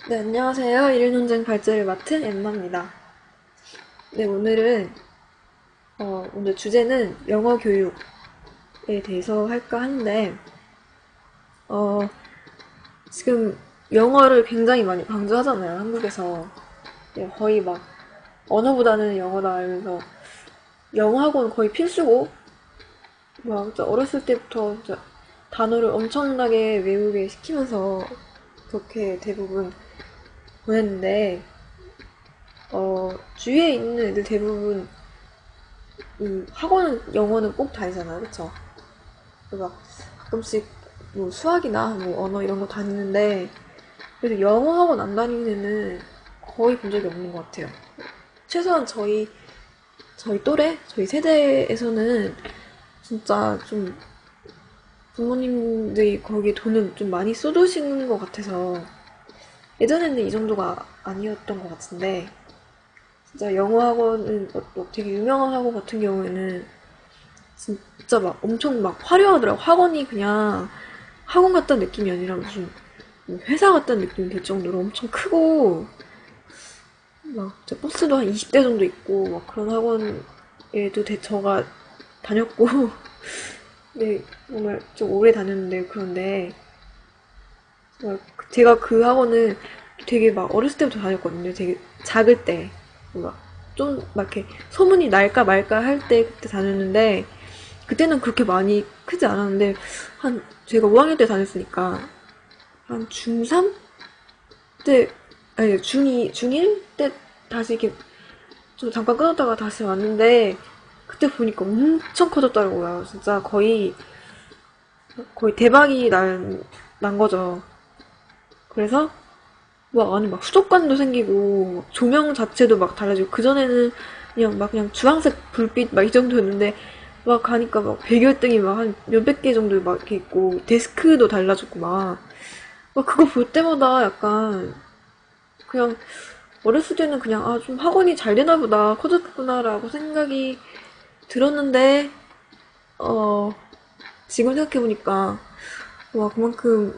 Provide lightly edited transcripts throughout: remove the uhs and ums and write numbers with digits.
네, 안녕하세요. 일일논쟁 발제를 맡은 엠마입니다. 네, 오늘 주제는 영어 교육에 대해서 할까 하는데, 어, 지금 영어를 굉장히 많이 강조하잖아요, 한국에서. 네, 거의 막, 언어보다는 영어다 이러면서, 영어 학원 거의 필수고, 막, 진짜 어렸을 때부터 진짜 단어를 엄청나게 외우게 시키면서, 그렇게 대부분 보냈는데, 주위에 있는 애들 대부분 학원 영어는 꼭 다니잖아요, 그쵸? 그래서 막 가끔씩 뭐 수학이나 뭐 언어 이런 거 다니는데 그래서 영어 학원 안 다니는 애는 거의 본 적이 없는 것 같아요. 최소한 저희 또래, 저희 세대에서는 진짜 좀 부모님들이 거기에 돈을 좀 많이 쏟으시는 것 같아서 예전에는 이 정도가 아니었던 것 같은데 진짜 영어 학원은 뭐 되게 유명한 학원 같은 경우에는 진짜 막 엄청 막 화려하더라고. 학원이 그냥 학원 같다는 느낌이 아니라 무슨 회사 같다는 느낌이 들 정도로 엄청 크고 막 진짜 버스도 한 20대 정도 있고 막 그런 학원에도 저가 다녔고 네 정말 좀 오래 다녔는데 그런데 정말 제가 그 학원을 되게 막 어렸을 때부터 다녔거든요. 되게 작을 때 막 좀 막 이렇게 소문이 날까 말까 할 때 그때 다녔는데 그때는 그렇게 많이 크지 않았는데 한 제가 5학년 때 다녔으니까 한 중3 때 아니 중2 중1 때 다시 이렇게 좀 잠깐 끊었다가 다시 왔는데 그때 보니까 엄청 커졌더라고요. 진짜 거의 대박이 난 거죠. 그래서 막 안에 막 수족관도 생기고 막 조명 자체도 막 달라지고 그전에는 그냥 주황색 불빛 막 이 정도였는데 막 가니까 막 배경등이 막 한 몇백 개 정도 막 이렇게 있고 데스크도 달라졌고 막 그거 볼 때마다 약간 그냥 어렸을 때는 그냥 아 좀 학원이 잘 되나 보다 커졌구나라고 생각이 들었는데 어 지금 생각해보니까 와 그만큼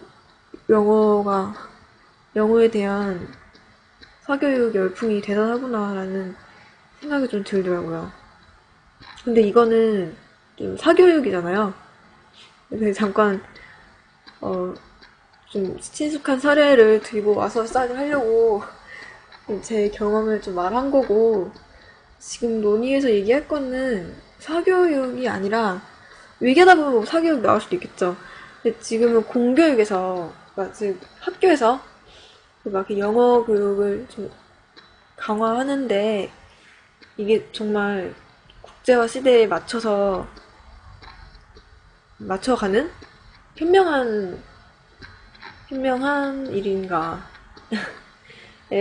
영어가 영어에 대한 사교육 열풍이 대단하구나라는 생각이 좀 들더라고요. 근데 이거는 좀 사교육이잖아요. 그래서 잠깐 어, 좀 친숙한 사례를 들고 와서 싹을 하려고 제 경험을 좀 말한 거고 지금 논의에서 얘기할 거는 사교육이 아니라 위계다 보면 뭐 사교육 나올 수도 있겠죠. 근데 지금은 공교육에서 그러니까 지금 학교에서 막 이렇게 영어 교육을 좀 강화하는데 이게 정말 국제화 시대에 맞춰가는 현명한 일인가에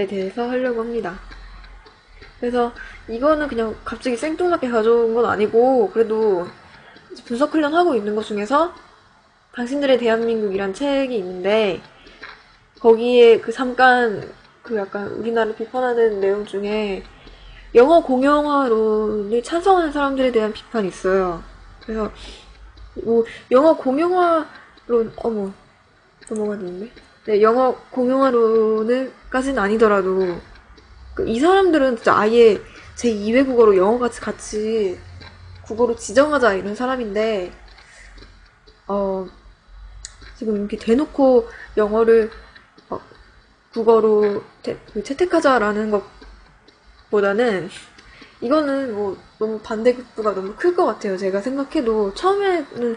대해서 하려고 합니다. 그래서 이거는 그냥 갑자기 생뚱맞게 가져온 건 아니고 그래도 분석 훈련하고 있는 것 중에서 당신들의 대한민국이란 책이 있는데 거기에 그 잠깐 그 약간 우리나라를 비판하는 내용 중에 영어 공용화론을 찬성하는 사람들에 대한 비판이 있어요. 그래서 뭐 영어 공용화론 넘어갔는데 네, 영어 공용화론을까지는 아니더라도 이 사람들은 진짜 아예 제2외국어로 영어 같이 국어로 지정하자 이런 사람인데 어 지금 이렇게 대놓고 영어를 어, 국어로 채택하자라는 것보다는 이거는 뭐 너무 반대급부가 너무 클 것 같아요. 제가 생각해도 처음에는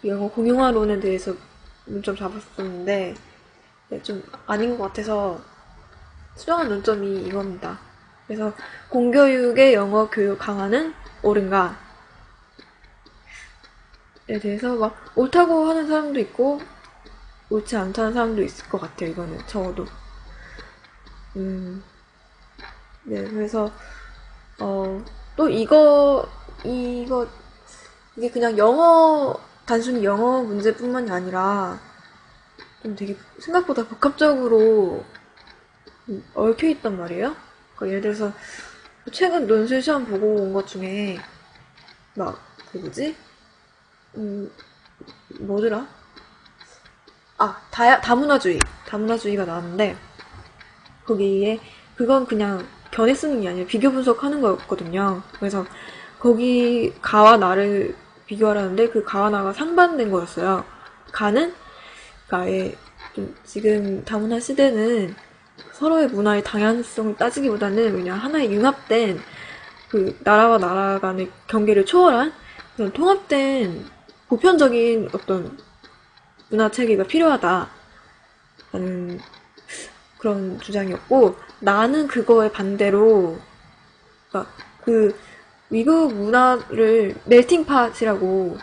영어 공용화론에 대해서 문점 잡았었는데 네, 좀 아닌 것 같아서 수정한 논점이 이겁니다. 그래서 공교육의 영어 교육 강화는 옳은가에 대해서 막 옳다고 하는 사람도 있고 옳지 않다는 사람도 있을 것 같아요. 이거는 적어도. 음, 네, 그래서 또 이게 그냥 단순히 영어 문제뿐만이 아니라 좀 되게 생각보다 복합적으로 얽혀 있단 말이에요. 그러니까 예를 들어서 최근 논술 시험 보고 온 것 중에 막 그 뭐지? 음, 뭐더라? 다문화주의가 나왔는데 거기에 그건 그냥 견해 쓰는 게 아니라 비교 분석하는 거였거든요. 그래서 거기 가와 나를 비교하라는데 그 가와 나가 상반된 거였어요. 가는 그러니까 아예 좀 지금 다문화 시대는 서로의 문화의 다양성을 따지기보다는 그냥 하나의 융합된 그 나라와 나라 간의 경계를 초월한 그런 통합된 보편적인 어떤 문화 체계가 필요하다라는 그런 주장이었고 나는 그거에 반대로 그러니까 그 미국 문화를 멜팅팟이라고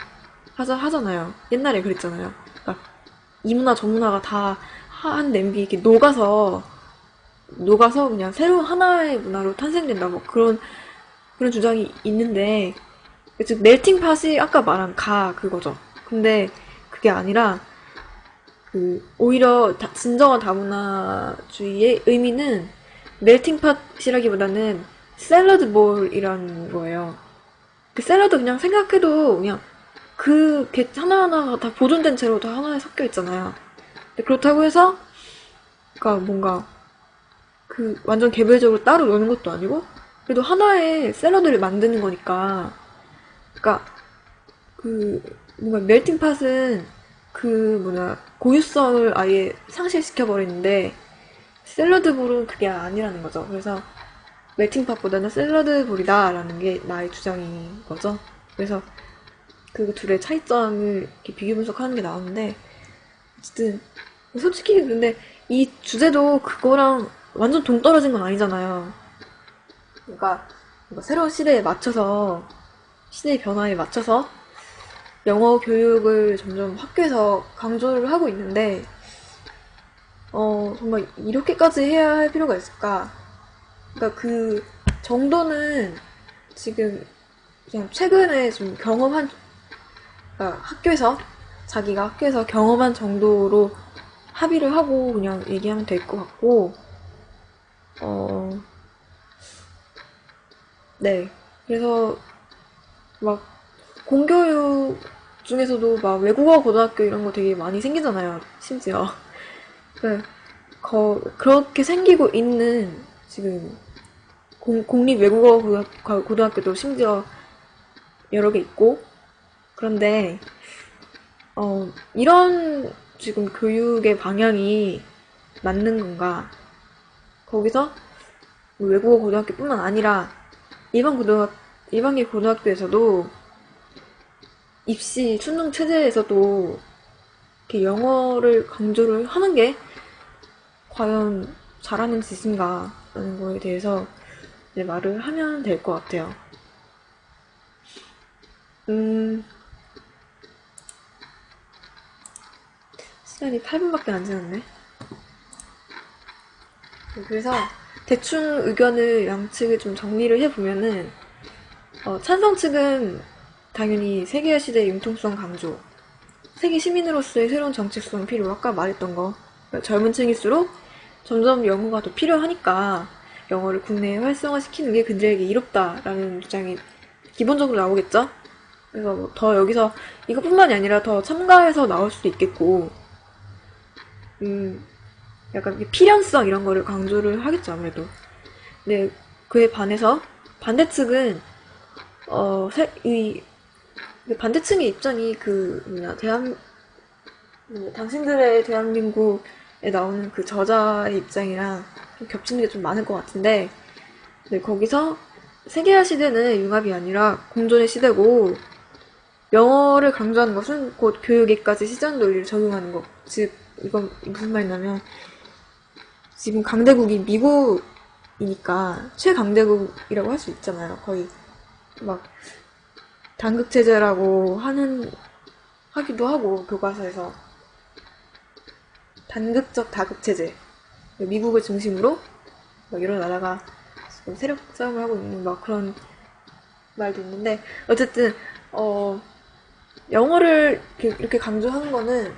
하잖아요. 옛날에 그랬잖아요. 그러니까 이 문화 저 문화가 다 한 냄비 이렇게 녹아서 그냥 새로운 하나의 문화로 탄생된다 뭐 그런 주장이 있는데 즉 멜팅팟이 아까 말한 그거죠. 근데 그게 아니라 그 오히려 진정한 다문화주의의 의미는 멜팅팟이라기보다는 샐러드 볼이라는 거예요. 그 샐러드 그냥 생각해도 그냥 게 하나하나가 다 보존된 채로 다 하나에 섞여 있잖아요. 근데 그렇다고 해서 그러니까 뭔가 그 완전 개별적으로 따로 노는 것도 아니고 그래도 하나의 샐러드를 만드는 거니까 그러니까 그 뭔가 멜팅팟은 그 고유성을 아예 상실시켜 버리는데 샐러드볼은 그게 아니라는 거죠. 그래서 멜팅팟보다는 샐러드볼이다라는 게 나의 주장인 거죠. 그래서 그 둘의 차이점을 이렇게 비교 분석하는 게 나오는데 어쨌든 솔직히 근데 이 주제도 그거랑 완전 동떨어진 건 아니잖아요. 그러니까 뭔가 새로운 시대의 변화에 맞춰서 영어 교육을 점점 학교에서 강조를 하고 있는데 정말 이렇게까지 해야 할 필요가 있을까? 그러니까 그 정도는 지금 그냥 최근에 좀 그러니까 자기가 학교에서 경험한 정도로 합의를 하고 그냥 얘기하면 될 것 같고, 네. 그래서 막 공교육 중에서도 막 외국어 고등학교 이런 거 되게 많이 생기잖아요. 심지어. 그, 그렇게 생기고 있는 지금 공립 외국어 고등학교도 심지어 여러 개 있고, 그런데, 이런 지금 교육의 방향이 맞는 건가? 거기서 외국어 고등학교뿐만 아니라 일반계 고등학교에서도 입시 수능 체제에서도 이렇게 영어를 강조를 하는 게 과연 잘하는 짓인가라는 거에 대해서 이제 말을 하면 될 것 같아요. 시간이 8분밖에 안 지났네. 그래서 대충 의견을 양측을 좀 정리를 해보면은 찬성 측은 당연히 세계화 시대의 융통성 강조, 세계 시민으로서의 새로운 정체성 필요, 아까 말했던 거. 그러니까 젊은 층일수록 점점 영어가 더 필요하니까 영어를 국내에 활성화시키는 게 그들에게 이롭다라는 주장이 기본적으로 나오겠죠? 그래서 뭐더 여기서 이것뿐만이 아니라 더 첨가해서 나올 수도 있겠고, 약간 필연성 이런 거를 강조를 하겠죠, 아무래도. 근데 그에 반해서 반대측은 이 반대층의 입장이 당신들의 대한민국에 나오는 그 저자의 입장이랑 좀 겹치는 게 좀 많을 것 같은데, 네, 거기서 세계화 시대는 융합이 아니라 공존의 시대고, 영어를 강조하는 것은 곧 교육에까지 시장 논리를 적용하는 것. 즉, 이건 무슨 말이냐면, 지금 강대국이 미국이니까 최강대국이라고 할 수 있잖아요. 거의 막 단극체제라고 하기도 하고 교과서에서 단극적 다극체제 미국을 중심으로 막 여러 나라가 지금 세력 싸움을 하고 있는 막 그런 말도 있는데 어쨌든 영어를 이렇게 강조하는 거는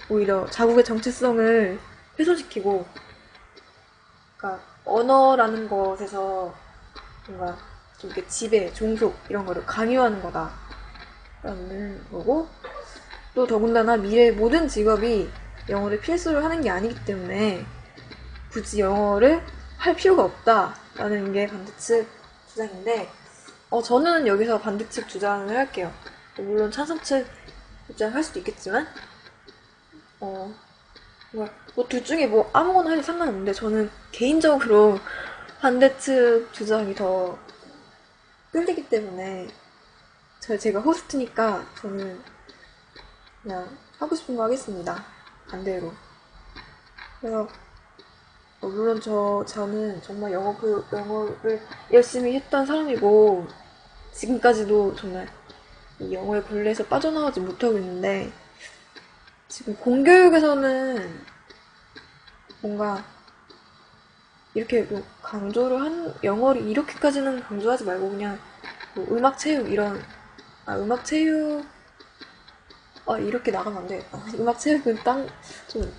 오히려 자국의 정체성을 훼손시키고 그러니까 언어라는 것에서 뭔가 좀 이렇게 지배, 종속 이런 거를 강요하는 거다라는 거고 또 더군다나 미래의 모든 직업이 영어를 필수로 하는 게 아니기 때문에 굳이 영어를 할 필요가 없다라는 게 반대측 주장인데, 저는 여기서 반대측 주장을 할게요. 물론 찬성측 주장할 수도 있겠지만, 둘 중에 뭐 아무거나 해도 상관없는데, 저는 개인적으로 반대측 주장이 더 끌리기 때문에, 제가 호스트니까 저는 그냥 하고 싶은 거 하겠습니다. 반대로. 그래서 물론 저는 정말 영어를 열심히 했던 사람이고, 지금까지도 정말 이 영어의 굴레에서 빠져나가지 못하고 있는데, 지금 공교육에서는 뭔가 이렇게 뭐 영어를 이렇게까지는 강조하지 말고 그냥 뭐 음악 체육 이런, 음악 체육, 이렇게 나가면 안 되겠다. 음악 체육은 좀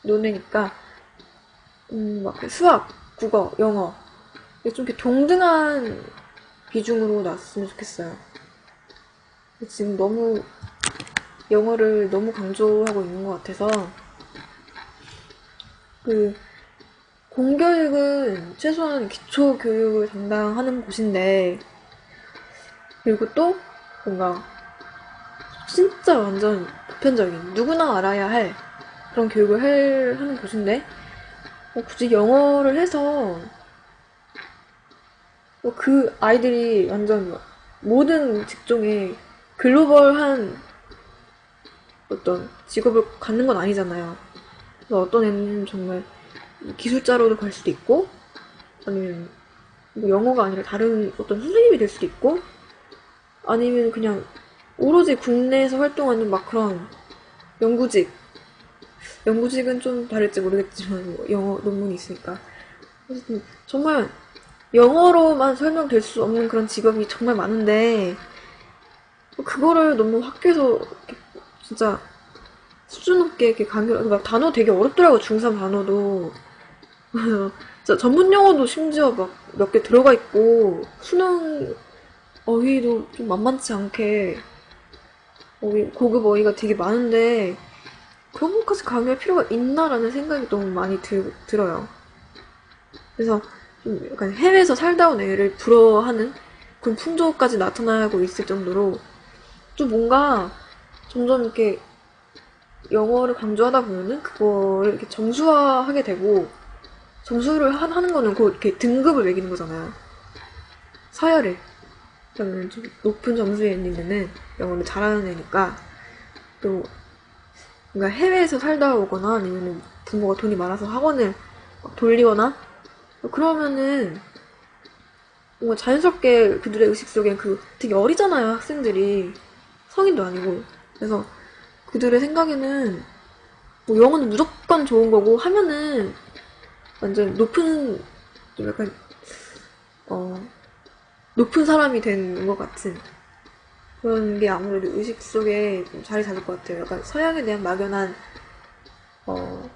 논외니까, 막 수학, 국어, 영어, 이게 좀 이렇게 동등한 비중으로 놨으면 좋겠어요. 지금 영어를 너무 강조하고 있는 것 같아서, 공교육은 최소한 기초 교육을 담당하는 곳인데, 그리고 또 뭔가 진짜 완전 보편적인 누구나 알아야 할 그런 교육을 하는 곳인데, 굳이 영어를 해서 그 아이들이 완전 모든 직종에 글로벌한 어떤 직업을 갖는 건 아니잖아요. 어떤 애는 정말 기술자로도 갈 수도 있고, 아니면 뭐 영어가 아니라 다른 어떤 선생님이 될 수도 있고, 아니면 그냥 오로지 국내에서 활동하는 막 그런 연구직은 좀 다를지 모르겠지만 뭐 영어 논문이 있으니까. 어쨌든 정말 영어로만 설명될 수 없는 그런 직업이 정말 많은데, 그거를 너무 학교에서 진짜 수준 높게 이렇게 막 단어 되게 어렵더라고, 중3 단어도. 진짜 전문 용어도 심지어 막 몇 개 들어가 있고, 수능 어휘도 좀 만만치 않게 고급 어휘가 되게 많은데, 그런 것까지 강요할 필요가 있나라는 생각이 너무 많이 들어요. 그래서 좀 약간 해외에서 살다 온 애를 부러워하는 그런 풍조까지 나타나고 있을 정도로, 좀 뭔가 점점 이렇게 영어를 강조하다 보면은 그거를 이렇게 점수화하게 되고, 점수를 하는 거는 이렇게 등급을 매기는 거잖아요. 서열을. 그러면 좀 높은 점수의 애니면은 영어를 잘하는 애니까, 또 뭔가 해외에서 살다 오거나 아니면 부모가 돈이 많아서 학원을 돌리거나 그러면은 뭔가 자연스럽게 그들의 의식 속에 되게 어리잖아요, 학생들이. 성인도 아니고. 그래서 그들의 생각에는 뭐 영어는 무조건 좋은 거고 하면은 완전 좀 약간 높은 사람이 된 것 같은 그런 게 아무래도 의식 속에 좀 자리 잡을 것 같아요. 약간 서양에 대한 막연한 어,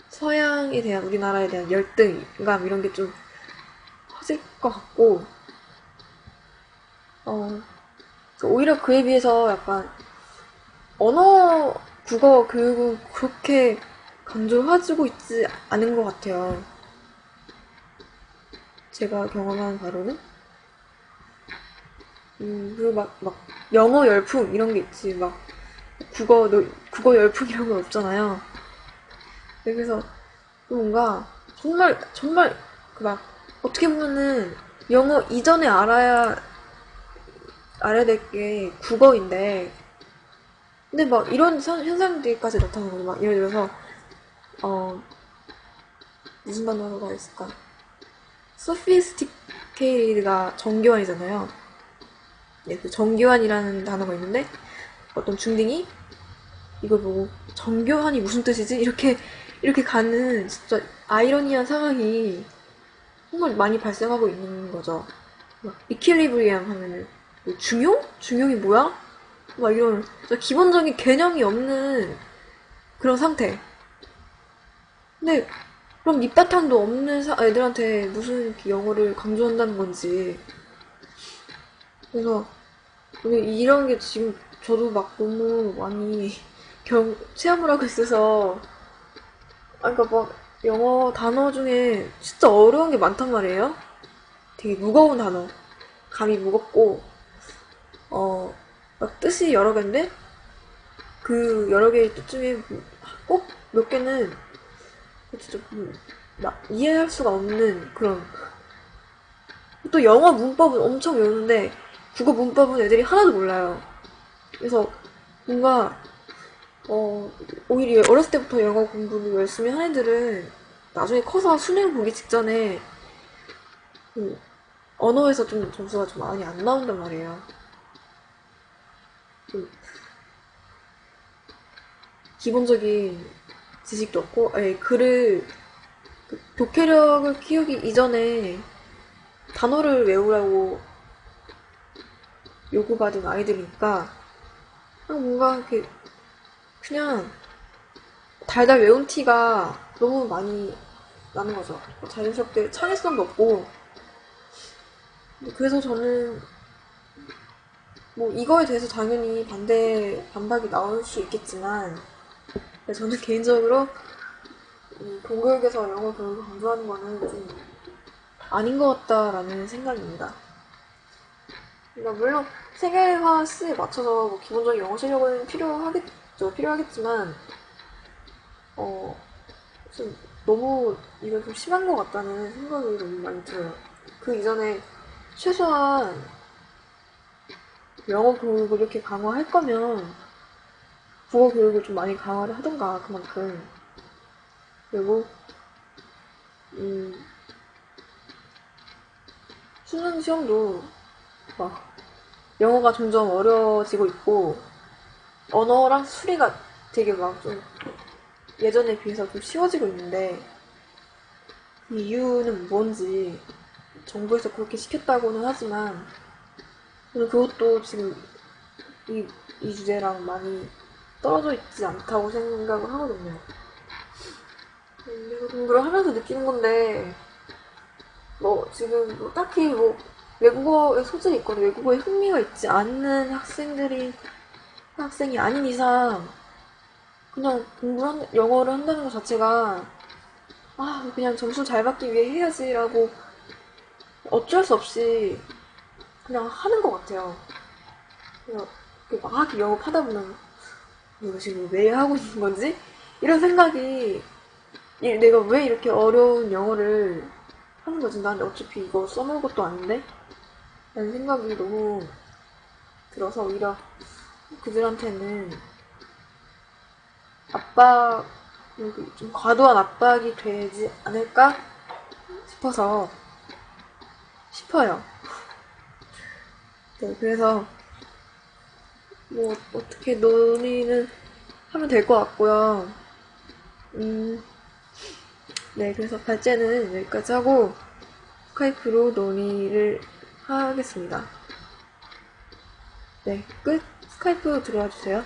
서양에 대한 우리나라에 대한 열등감 이런 게 좀 커질 것 같고, 어, 오히려 그에 비해서 약간 국어 교육은 그렇게 강조해주고 있지 않은 것 같아요. 제가 경험한 바로는. 그리고 막 영어 열풍 이런 게 있지. 막 국어 열풍 이런 건 없잖아요. 그래서 뭔가 정말 막 어떻게 보면은 영어 이전에 알아야 될 게 국어인데, 근데 막 이런 현상들까지 나타나는 거죠. 막 예를 들어서 어 무슨 단어가 있을까? sophisticated가 정교한이잖아요. 네, 그 정교한이라는 단어가 있는데, 어떤 중딩이 이걸 보고 정교한이 무슨 뜻이지? 이렇게 가는 진짜 아이러니한 상황이 정말 많이 발생하고 있는 거죠. 막 이퀄리브리엄 하면은 뭐 중용? 중용이 뭐야? 막 이런 진짜 기본적인 개념이 없는 그런 상태. 근데 그럼 밑바탕도 없는 애들한테 무슨 이렇게 영어를 강조한다는 건지. 그래서 이런 게 지금 저도 막 너무 많이 체험을 하고 있어서, 그러니까 막 영어 단어 중에 진짜 어려운 게 많단 말이에요. 되게 무거운 단어. 감이 무겁고, 막 뜻이 여러 개인데, 그 여러 개의 뜻 중에 꼭 몇 개는 진짜 막 이해할 수가 없는 그런. 또 영어 문법은 엄청 외우는데, 국어 문법은 애들이 하나도 몰라요. 그래서 뭔가, 오히려 어렸을 때부터 영어 공부를 열심히 한 애들은 나중에 커서 수능 보기 직전에 그 언어에서 좀 점수가 좀 많이 안 나온단 말이에요. 좀 기본적인 지식도 없고, 아니, 글을, 독해력을 키우기 이전에 단어를 외우라고 요구받은 아이들이니까, 뭔가 이렇게, 그냥 달달 외운 티가 너무 많이 나는 거죠. 자연스럽게 창의성도 없고, 그래서 저는 뭐 이거에 대해서 당연히 반박이 나올 수 있겠지만, 저는 개인적으로 공교육에서 영어 교육을 강조하는 거는 좀 아닌 것 같다라는 생각입니다. 그러니까 물론 세계화 시대에 맞춰서 뭐 기본적인 영어 실력은 필요하겠지만, 어, 좀 너무 이거 좀 심한 것 같다는 생각이 너무 많이 들어요. 그 이전에 최소한 영어 교육을 이렇게 강화할 거면 국어 교육을 좀 많이 강화를 하던가 그만큼. 그리고 음, 수능 시험도 막 영어가 점점 어려워지고 있고 언어랑 수리가 되게 막 좀 예전에 비해서 좀 쉬워지고 있는데 그 이유는 뭔지 정부에서 그렇게 시켰다고는 하지만 저는 그것도 지금 이 주제랑 많이 떨어져 있지 않다고 생각을 하거든요. 그래서 공부를 하면서 느끼는 건데 뭐 지금 뭐 딱히 뭐 외국어에 소질이 있거나 외국어에 흥미가 있지 않는 학생이 아닌 이상 그냥 영어를 한다는 것 자체가 그냥 점수 잘 받기 위해 해야지라고 어쩔 수 없이 그냥 하는 것 같아요. 그냥 막 영업하다 보면 이거 지금 왜 하고 있는 건지? 이런 생각이 내가 왜 이렇게 어려운 영어를 하는 거지? 난 어차피 이거 써먹을 것도 아닌데? 라는 생각이 너무 들어서 오히려 그들한테는 압박, 좀 과도한 압박이 되지 않을까 싶어서, 싶어요. 네, 그래서 뭐 어떻게 논의는 하면 될 것 같고요. 음, 네, 그래서 발제는 여기까지 하고 스카이프로 논의를 하겠습니다. 네, 끝. 스카이프로 들어와 주세요.